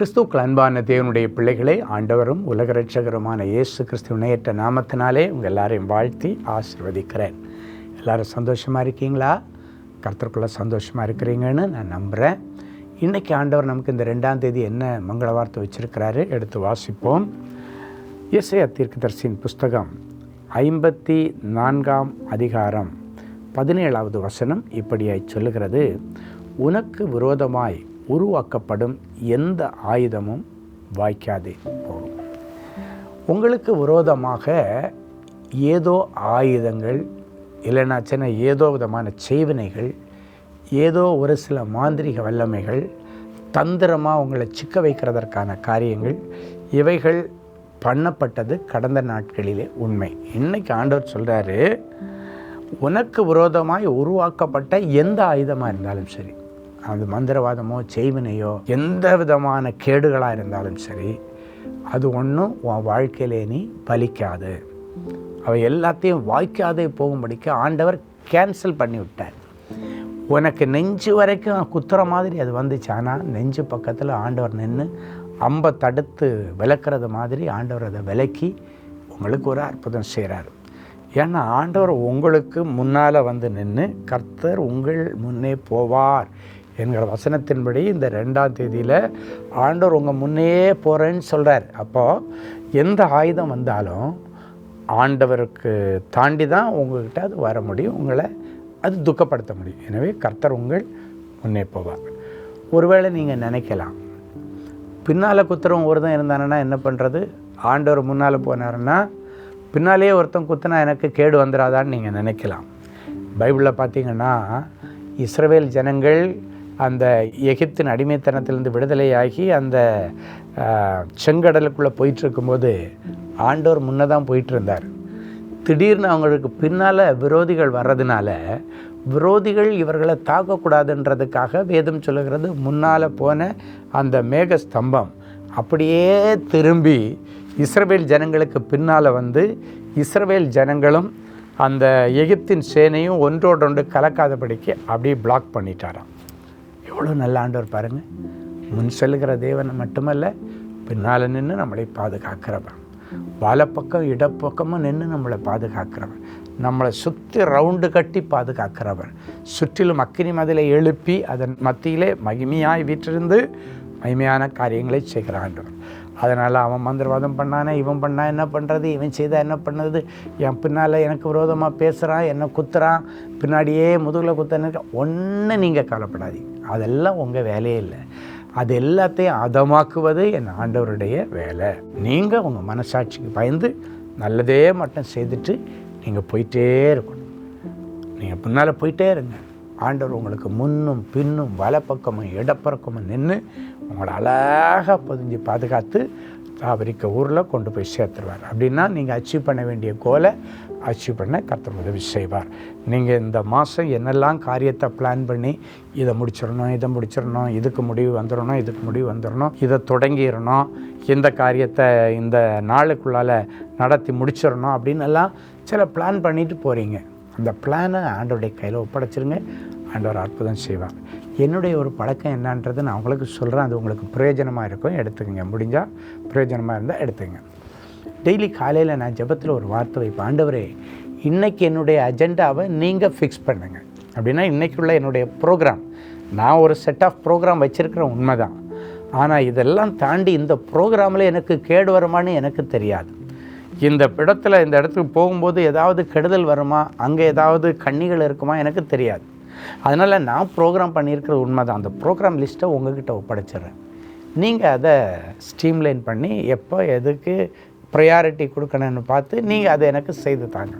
கிறிஸ்துவுக்குள் அன்பான தேவனுடைய பிள்ளைகளே, ஆண்டவரும் உலக இரட்சகருமான இயேசு கிறிஸ்துவின் நேற்ற நாமத்தினாலே உங்கள் எல்லாரையும் வாழ்த்தி ஆசீர்வதிக்கிறேன். எல்லோரும் சந்தோஷமாக இருக்கீங்களா? கர்த்தருக்குள்ளே சந்தோஷமாக இருக்கிறீங்கன்னு நான் நம்புகிறேன். இன்றைக்கி ஆண்டவர் நமக்கு இந்த 2ஆம் தேதி என்ன மங்கள வார்த்தை வச்சுருக்கிறாரு, எடுத்து வாசிப்போம். எசேயா தீர்க்கதரிசியின் புஸ்தகம் 54ஆம் அதிகாரம் 17வது வசனம் இப்படியாய் சொல்லுகிறது: உனக்கு விரோதமாய் உருவாக்கப்படும் எந்த ஆயுதமும் வாய்க்காதே போகும். உங்களுக்கு விரோதமாக ஏதோ ஆயுதங்கள் இல்லைனாச்சுன்னா ஏதோ விதமான செய்வினைகள், ஏதோ ஒரு சில மாந்திரிக வல்லமைகள், தந்திரமாக உங்களை சிக்க வைக்கிறதற்கான காரியங்கள், இவைகள் பண்ணப்பட்டது கடந்த நாட்களிலே உண்மை. இன்றைக்கி ஆண்டவர் சொல்கிறாரு, உனக்கு விரோதமாய் உருவாக்கப்பட்ட எந்த ஆயுதமாக இருந்தாலும் சரி, அது மந்திரவாதமோ செய்வினையோ எந்த விதமான கேடுகளாக இருந்தாலும் சரி, அது ஒன்றும் உன் வாழ்க்கையிலே நீ பலிக்காது. அவை எல்லாத்தையும் வாய்க்காதே போகும்படிக்கு ஆண்டவர் கேன்சல் பண்ணி விட்டார். உனக்கு நெஞ்சு வரைக்கும் குத்துற மாதிரி அது வந்துச்சு. ஆனால் நெஞ்சு பக்கத்தில் ஆண்டவர் நின்று அம்பை தடுத்து விளக்குறது மாதிரி ஆண்டவர் அதை விலக்கி உங்களுக்கு ஒரு அற்புதம் செய்கிறார். ஏன்னா ஆண்டவர் உங்களுக்கு முன்னால் வந்து நின்று கர்த்தர் உங்கள் முன்னே போவார் என்கிற வசனத்தின்படி இந்த 2ஆம் தேதியில் ஆண்டவர் உங்கள் முன்னே போகிறேன்னு சொல்கிறார். அப்போது எந்த ஆயுதம் வந்தாலும் ஆண்டவருக்கு தாண்டி தான் உங்கள்கிட்ட அது வர முடியும், உங்களை அது துக்கப்படுத்த முடியும். எனவே கர்த்தர் உங்கள் முன்னே போவார். ஒருவேளை நீங்கள் நினைக்கலாம், பின்னால் குத்துறவங்க ஒருத்தன் இருந்தானா என்ன பண்ணுறது? ஆண்டவர் முன்னால் போனாருன்னா பின்னாலேயே ஒருத்தன் குத்துனா எனக்கு கேடு வந்துடாதான்னு நீங்கள் நினைக்கலாம். பைபிளில் பார்த்தீங்கன்னா இஸ்ரவேல் ஜனங்கள் அந்த எகிப்தின் அடிமைத்தனத்திலிருந்து விடுதலையாகி அந்த செங்கடலுக்குள்ளே போயிட்டுருக்கும்போது ஆண்டவர் முன்னே தான் போயிட்டுருந்தார். திடீர்னு அவங்களுக்கு பின்னால் விரோதிகள் வர்றதுனால விரோதிகள் இவர்களை தாக்கக்கூடாதுன்றதுக்காக வேதம் சொல்லுகிறது, முன்னால் போன அந்த மேக ஸ்தம்பம் அப்படியே திரும்பி இஸ்ரவேல் ஜனங்களுக்கு பின்னால் வந்து இஸ்ரவேல் ஜனங்களும் அந்த எகிப்தின் சேனையும் ஒன்றோடொன்று கலக்காதபடிக்கு அப்படியே பிளாக் பண்ணிட்டாராம். எவ்வளோ நல்ல ஆண்டவர் பாருங்கள். முன் செல்கிற தேவனை மட்டுமல்ல, பின்னால் நின்று நம்மளை பாதுகாக்கிறவன், வலப்பக்கம் இடப்பக்கமும் நின்று நம்மளை பாதுகாக்கிறவன், நம்மளை சுற்றி ரவுண்டு கட்டி பாதுகாக்கிறவன், சுற்றிலும் அக்கினி மதிலை எழுப்பி அதன் மத்தியிலே மகிமையாய் வீற்றிருந்து மகிமையான காரியங்களை செய்கிற ஆண்டவர். அதனால் அவன் மந்திரவாதம் பண்ணானே, இவன் பண்ணா என்ன பண்ணுறது, இவன் செய்தால் என்ன பண்ணுறது, என் பின்னால் எனக்கு விரோதமாக பேசுகிறான், என்னை குத்துறான், பின்னாடியே முதுகில் குத்தனுக்கு ஒன்றும் நீங்கள் கவலைப்படாதீங்க. அதெல்லாம் உங்கள் வேலையே இல்லை. அது எல்லாத்தையும் அதமாக்குவது என் ஆண்டவருடைய வேலை. நீங்கள் உங்கள் மனசாட்சிக்கு பயந்து நல்லதே மட்டும் செய்துட்டு நீங்கள் போயிட்டே இருக்கணும். நீங்கள் பின்னால் போயிட்டே இருங்க. ஆண்டவர் உங்களுக்கு முன்னும் பின்னும் வலப்பக்கமும் இடப்பக்கமும் நின்று உங்களை அழகாக பொதிஞ்சு பாதுகாத்து தாவரிக்க ஊரில் கொண்டு போய் சேர்த்துருவார். அப்படின்னா நீங்கள் அச்சீவ் பண்ண வேண்டிய கோலை அச்சீவ் பண்ண கர்த்தர் உதவி செய்வார். நீங்கள் இந்த மாதம் என்னெல்லாம் காரியத்தை பிளான் பண்ணி இதை முடிச்சிடணும், இதை முடிச்சிடணும், இதுக்கு முடிவு வந்துடணும், இதுக்கு முடிவு வந்துடணும், இதை தொடங்கிடணும், இந்த காரியத்தை இந்த நாளுக்குள்ளால் நடத்தி முடிச்சிடணும் அப்படின்னு எல்லாம் சில பிளான் பண்ணிட்டு போகிறீங்க. அந்த பிளானை ஆண்டவருடைய கையில் ஒப்படைச்சிருங்க. ஆண்டவர் அற்புதம் செய்வார். என்னுடைய ஒரு பழக்கம் என்னன்றது நான் உங்களுக்கு சொல்கிறேன். அது உங்களுக்கு பிரயோஜனமாக இருக்கும், எடுத்துக்கங்க. முடிஞ்சால் பிரயோஜனமாக இருந்தால் எடுத்துங்க. டெய்லி காலையில் நான் ஜெபத்தில் ஒரு வார்த்தை வைப்பேன். ஆண்டவரே, இன்றைக்கி என்னுடைய அஜெண்டாவை நீங்கள் ஃபிக்ஸ் பண்ணுங்கள். அப்படின்னா இன்றைக்குள்ள என்னுடைய ப்ரோக்ராம், நான் ஒரு செட் ஆஃப் ப்ரோக்ராம் வச்சுருக்கிறேன், உண்மை தான். ஆனால் இதெல்லாம் தாண்டி இந்த ப்ரோக்ராமில் எனக்கு கேடு வருமானு எனக்கு தெரியாது. இந்த இடத்துக்கு போகும்போது ஏதாவது கெடுதல் வருமா, அங்கே ஏதாவது கண்ணிகள் இருக்குமா எனக்கு தெரியாது. அதனால் நான் ப்ரோக்ராம் பண்ணியிருக்கிற உண்மை தான். அந்த ப்ரோக்ராம் லிஸ்ட்டை உங்கள்கிட்ட ஒப்படைச்சிட்றேன். நீங்கள் அதை ஸ்ட்ரீம்லைன் பண்ணி எப்போ எதுக்கு ப்ரையாரிட்டி கொடுக்கணும்னு பார்த்து நீங்கள் அதை எனக்கு செய்து தாங்க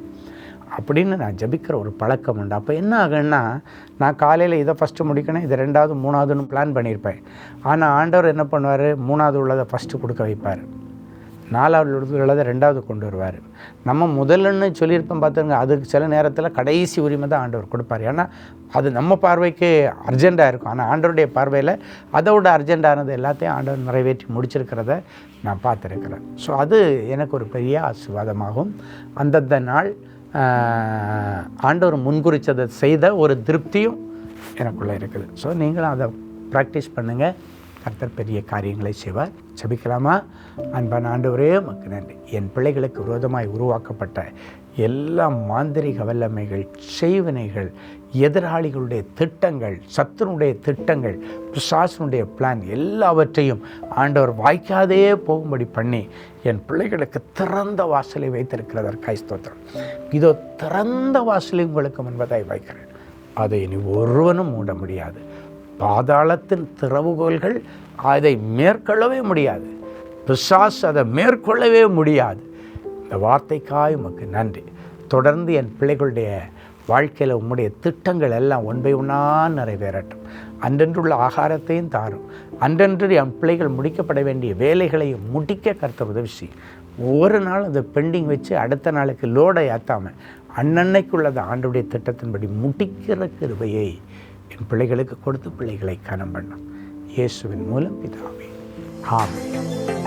அப்படின்னு நான் ஜபிக்கிற ஒரு பழக்கம் உண்டு. அப்போ என்ன ஆகுன்னா, நான் காலையில் இதை ஃபஸ்ட்டு முடிக்கணும், இதை 2வது 3வதுன்னு பிளான் பண்ணியிருப்பேன். ஆனால் ஆண்டவர் என்ன பண்ணுவார், 3வது உள்ளதை ஃபஸ்ட்டு கொடுக்க வைப்பார், 4வது உள்ளதை 2வது கொண்டு வருவார். நம்ம முதல்னு சொல்லியிருப்போம் பார்த்துருங்க, அதுக்கு சில நேரத்தில் கடைசி உரிமை தான் ஆண்டவர் கொடுப்பார். ஏன்னா அது நம்ம பார்வைக்கு அர்ஜெண்ட்டாக இருக்கும். ஆனால் ஆண்டவருடைய பார்வையில் அதோட அர்ஜெண்ட்டானது எல்லாத்தையும் ஆண்டவர் நிறைவேற்றி முடிச்சிருக்கிறத நான் பார்த்துருக்கிறேன். ஸோ அது எனக்கு ஒரு பெரிய ஆசீர்வாதமாகும். அந்தந்த நாள் ஆண்டவர் முன்குறித்ததை செய்த ஒரு திருப்தியும் எனக்குள்ளே இருக்குது. ஸோ நீங்களும் அதை ப்ராக்டிஸ் பண்ணுங்கள். கர்த்தர் பெரிய காரியங்களை செய்வார். ஜெபிக்கலாமா? அன்பான ஆண்டவரே, உமக்கு நன்றி. என் பிள்ளைகளுக்கு விரோதமாய் உருவாக்கப்பட்ட எல்லா மாந்திரிக வல்லமைகள், செய்வினைகள், எதிராளிகளுடைய திட்டங்கள், சத்துருடைய திட்டங்கள், பிசாசனுடைய பிளான் எல்லாவற்றையும் ஆண்டவர் வாய்க்காதே போகும்படி பண்ணி என் பிள்ளைகளுக்கு திறந்த வாசலை வைத்திருக்கிறதற்காய் ஸ்தோத்திரம். இதோ திறந்த வாசலை உங்களுக்கு முன்பதாய் வைக்கிறேன். அதை இனி ஒருவனும் மூட முடியாது. பாதாளத்தின் திறவுகோல்கள் அதை மேற்கொள்ளவே முடியாது. பிசாசு அதை மேற்கொள்ளவே முடியாது. இந்த வார்த்தைக்காய் உமக்கு நன்றி. தொடர்ந்து என் பிள்ளைகளுடைய வாழ்க்கையில் உம்முடைய திட்டங்கள் எல்லாம் ஒன் பை ஒன்னாக நிறைவேறட்டும். அன்றன்றுள்ள ஆகாரத்தையும் தாரும். அன்றன்று என் பிள்ளைகள் முடிக்கப்பட வேண்டிய வேலைகளையும் முடிக்க கர்த்தர் உதவி செய்யும். ஒரு நாள் அதை பெண்டிங் வச்சு அடுத்த நாளுக்கு லோடை ஏற்றாமல் அன்னன்னைக்குள்ளதை ஆண்டவருடைய திட்டத்தின்படி முடிக்கிற கிருபையை என் பிள்ளைகளுக்கு கொடுத்து பிள்ளைகளை கனம் பண்ணும். இயேசுவின் மூலம் பிதாவே, ஆமென்.